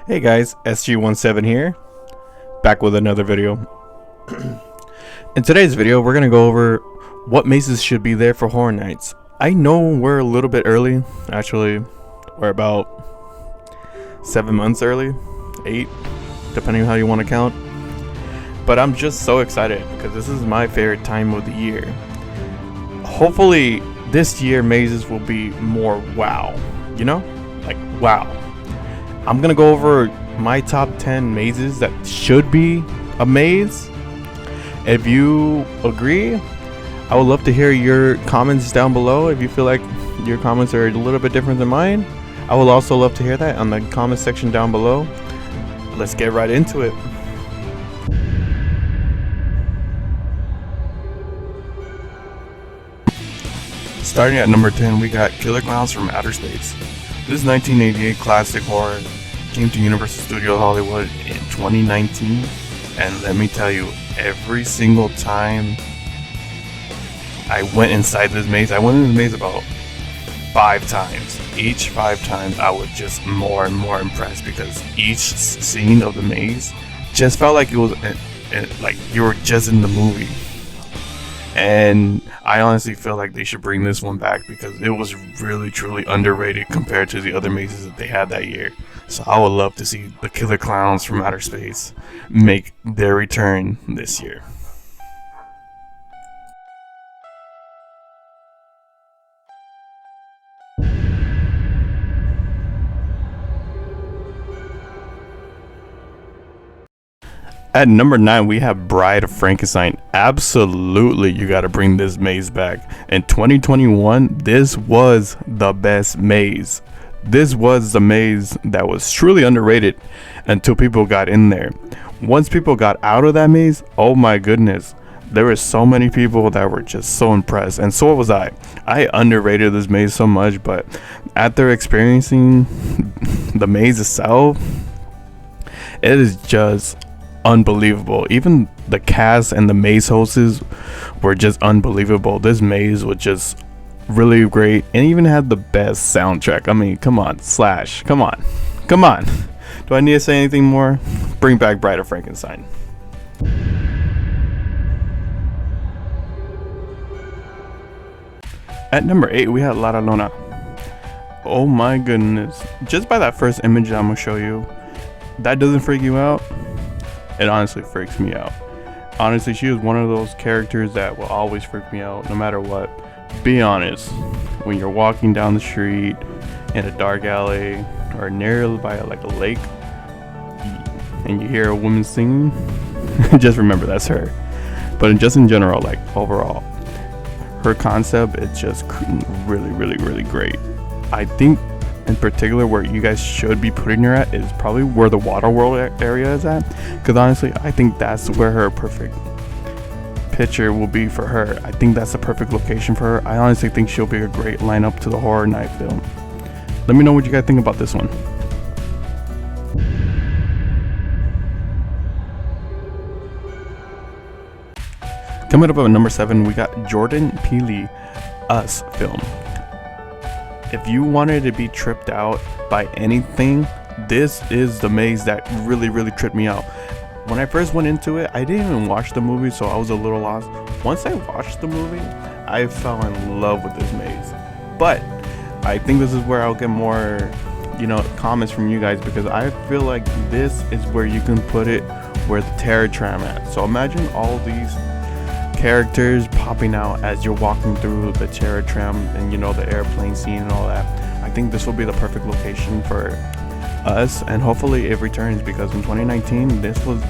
Hey guys, SG17 here, back with another video. In today's video, we're gonna go over what mazes should be there for Horror Nights. I know we're a little bit early, actually, we're about 7 months early, 8, depending on how you want to count. But I'm just so excited because this is my favorite time of the year. Hopefully, this year mazes will be more wow, you know? Like wow. I'm gonna go over my top 10 mazes that should be a maze. If you agree, I would love to hear your comments down below. If you feel like your comments are a little bit different than mine, I would also love to hear that on the comment section down below. Let's get right into it. Starting at number 10, we got Killer Clowns from Outer Space. This 1988 classic horror came to Universal Studios Hollywood in 2019, and let me tell you, every single time I went inside this maze, I went in the maze about 5 times. Each 5 times I was just more and more impressed because each scene of the maze just felt like it was like you were just in the movie. And I honestly feel like they should bring this one back because it was really truly underrated compared to the other mazes that they had that year. So I would love to see the Killer Clowns from Outer Space make their return this year. At number 9, we have Bride of Frankenstein. Absolutely, you gotta bring this maze back. In 2021, this was the best maze. This was the maze that was truly underrated until people got in there. Once people got out of that maze, oh my goodness, there were so many people that were just so impressed, and so was I. I underrated this maze so much, but after experiencing the maze itself, it is just unbelievable. Even the cast and the maze hosts were just unbelievable. This maze was just really great and even had the best soundtrack. I mean, come on, Slash, come on. Do I need to say anything more? Bring back Bride of Frankenstein. At number 8, we had La Llorona. Oh my goodness, just by that first image I'm gonna show you, that doesn't freak you out? It honestly freaks me out. Honestly, she was one of those characters that will always freak me out no matter what. Be honest, when you're walking down the street in a dark alley or near by like a lake and you hear a woman singing, just remember that's her. But just in general, like overall, her concept is just really great. I think in particular where you guys should be putting her at is probably where the water world area is at, because honestly I think that's where her perfect picture will be for her. I think that's the perfect location for her. I honestly think she'll be a great lineup to the Horror Night film. Let me know what you guys think about this one. Coming up at number 7, we got Jordan Peele Us film. If you wanted to be tripped out by anything, this is the maze that really tripped me out. When I first went into it, I didn't even watch the movie, so I was a little lost. Once I watched the movie, I fell in love with this maze. But I think this is where I'll get more, comments from you guys, because I feel like this is where you can put it where the terror tram at. So imagine all these characters popping out as you're walking through the terror tram and the airplane scene and all that. I think this will be the perfect location for us, and hopefully it returns, because in 2019 this was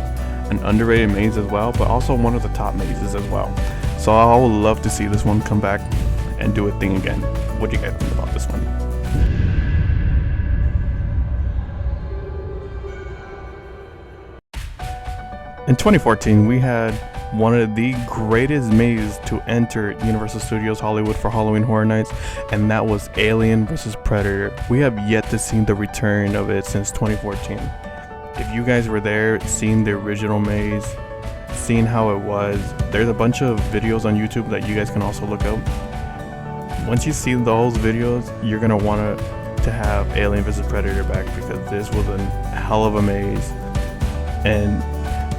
an underrated maze as well, but also one of the top mazes as well. So I would love to see this one come back and do a thing again. What do you guys think about this one? In 2014, we had one of the greatest mazes to enter Universal Studios Hollywood for Halloween Horror Nights, and that was Alien vs. Predator. We have yet to see the return of it since 2014. If you guys were there, seeing the original maze, seeing how it was, there's a bunch of videos on YouTube that you guys can also look up. Once you see those videos, you're gonna want to to have Alien vs Predator back because this was a hell of a maze, and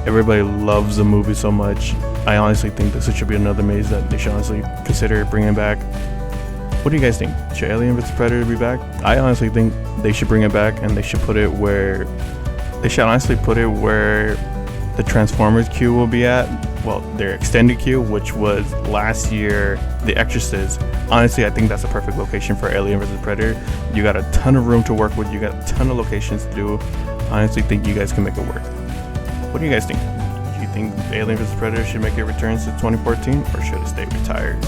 everybody loves the movie so much. I honestly think this should be another maze that they should honestly consider bringing back. What do you guys think? Should Alien vs Predator be back? I honestly think they should bring it back, and they should put it where the Transformers queue will be at. Well, their extended queue, which was last year The Exorcist. Honestly, I think that's a perfect location for Alien vs Predator. You got a ton of room to work with. You got a ton of locations to do. I honestly think you guys can make it work. What do you guys think? Do you think Alien vs Predator should make a return to 2014, or should it stay retired?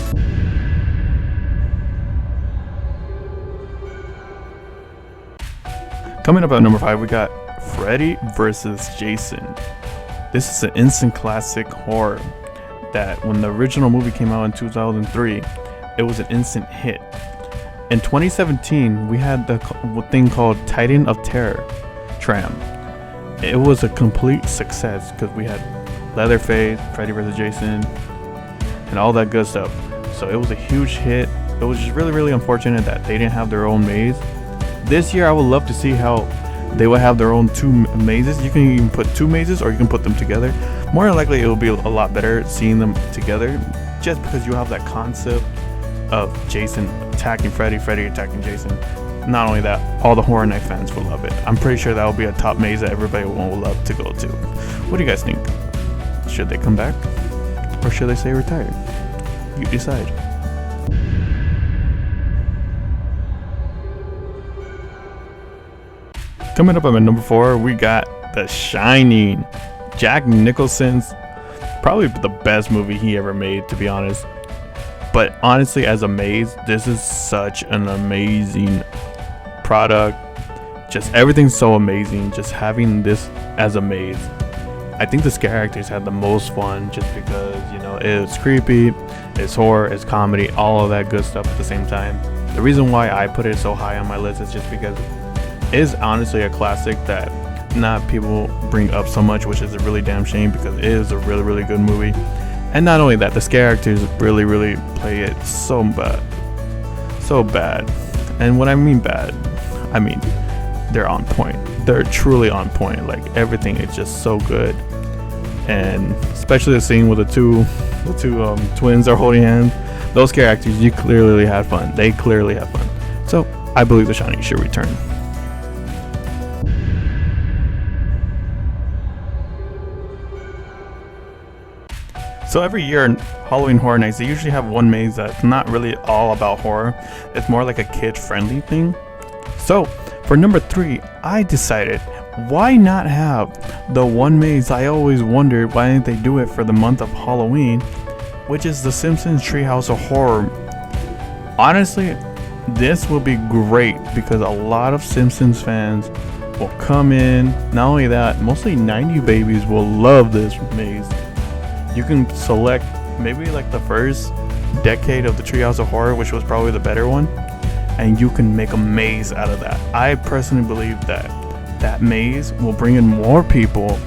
Coming up at number 5, we got Freddy vs Jason. This is an instant classic horror that when the original movie came out in 2003, it was an instant hit. In 2017, we had the thing called Titan of Terror tram. It was a complete success because we had Leatherface, Freddy vs Jason, and all that good stuff. So it was a huge hit. It was just really, really unfortunate that they didn't have their own maze. This year, I would love to see how they will have their own 2 mazes. You can even put 2 mazes, or you can put them together. More than likely, it will be a lot better seeing them together, just because you have that concept of Jason attacking Freddy, Freddy attacking Jason. Not only that, all the Horror Night fans will love it. I'm pretty sure that will be a top maze that everybody will love to go to. What do you guys think? Should they come back, or should they stay retired? You decide. Coming up at number 4, we got The Shining. Jack Nicholson's probably the best movie he ever made, to be honest. But honestly, as a maze, this is such an amazing product. Just everything's so amazing. Just having this as a maze. I think the scare actors had the most fun just because, you know, it's creepy, it's horror, it's comedy, all of that good stuff at the same time. The reason why I put it so high on my list is just because it is honestly a classic that not people bring up so much, which is a really damn shame because it is a really, really good movie. And not only that, the scare actors really, really play it so bad. And when I mean bad, I mean they're on point. They're truly on point. Like everything is just so good. And especially the scene with the two twins are holding hands. Those scare actors, you clearly had fun. They clearly had fun. So I believe The Shining should return. So every year in Halloween Horror Nights, they usually have one maze that's not really all about horror. It's more like a kid-friendly thing. So for number 3, I decided, why not have the one maze I always wondered why didn't they do it for the month of Halloween, which is the Simpsons Treehouse of Horror. Honestly, this will be great because a lot of Simpsons fans will come in. Not only that, mostly 90 babies will love this maze. You can select maybe like the first decade of the Treehouse of Horror, which was probably the better one, and you can make a maze out of that. I personally believe that that maze will bring in more people,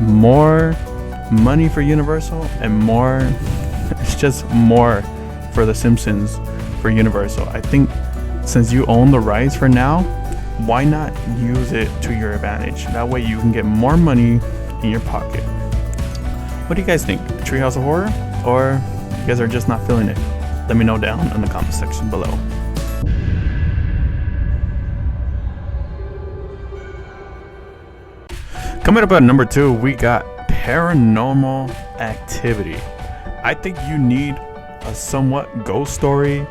more money for Universal, and more, it's just more for the Simpsons for Universal. I think since you own the rights for now, why not use it to your advantage? That way you can get more money in your pocket. What do you guys think? Treehouse of Horror? Or you guys are just not feeling it? Let me know down in the comment section below. Coming up at number 2, we got Paranormal Activity. I think you need a somewhat ghost story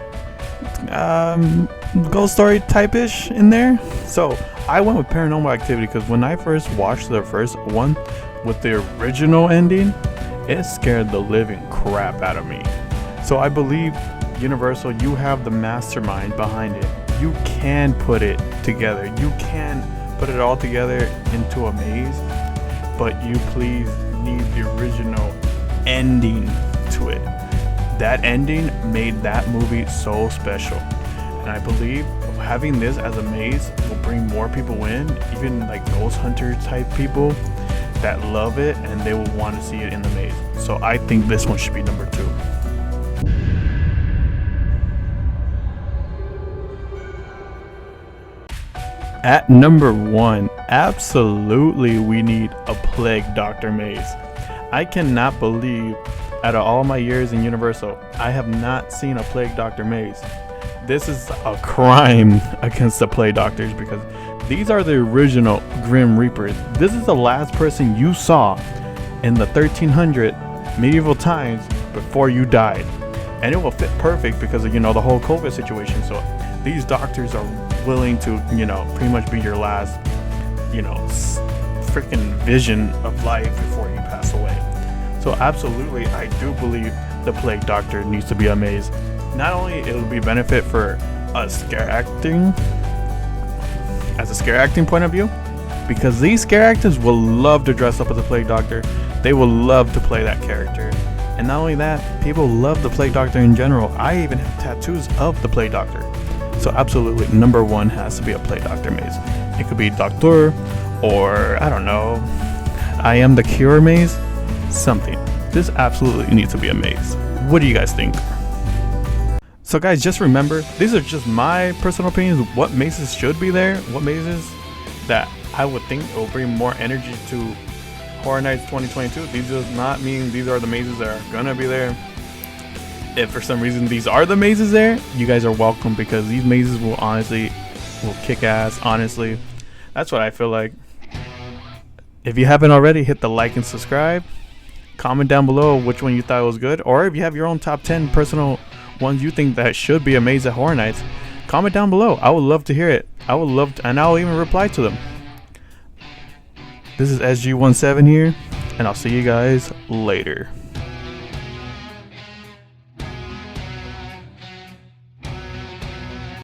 type-ish in there. So I went with Paranormal Activity because when I first watched the first one with the original ending, it scared the living crap out of me. So I believe Universal, you have the mastermind behind it. You can put it together. You can put it all together into a maze, but you please need the original ending to it. That ending made that movie so special. And I believe having this as a maze will bring more people in, even like ghost hunter type people that love it, and they will want to see it in the maze. So I think this one should be number 2. At number 1, absolutely we need a Plague Doctor maze. I cannot believe out of all my years in Universal, I have not seen a Plague Doctor maze. This is a crime against the Plague Doctors because these are the original Grim Reapers. This is the last person you saw in the 1300 medieval times before you died. And it will fit perfect because of, the whole COVID situation. So these doctors are willing to, pretty much be your last, freaking vision of life before you pass away. So absolutely, I do believe the Plague Doctor needs to be a maze. Not only it'll be benefit for us scare acting, as a scare acting point of view, because these scare actors will love to dress up as a Plague Doctor. They will love to play that character. And not only that, people love the Plague Doctor in general. I even have tattoos of the Plague Doctor. So absolutely, number 1 has to be a Plague Doctor maze. It could be Doctor, or I don't know, I Am the Cure maze, something. This absolutely needs to be a maze. What do you guys think? So guys, just remember, these are just my personal opinions. What mazes should be there, what mazes that I would think will bring more energy to Horror Nights 2022. These does not mean these are the mazes that are gonna be there. If for some reason these are the mazes there, you guys are welcome, because these mazes will kick ass. Honestly, that's what I feel like. If you haven't already, hit the like and subscribe. Comment down below which one you thought was good, or if you have your own top 10 personal ones you think that should be a maze at Horror Nights, comment down below. I would love to hear it. I would love to, and I'll even reply to them. This is SG17 here, and I'll see you guys later.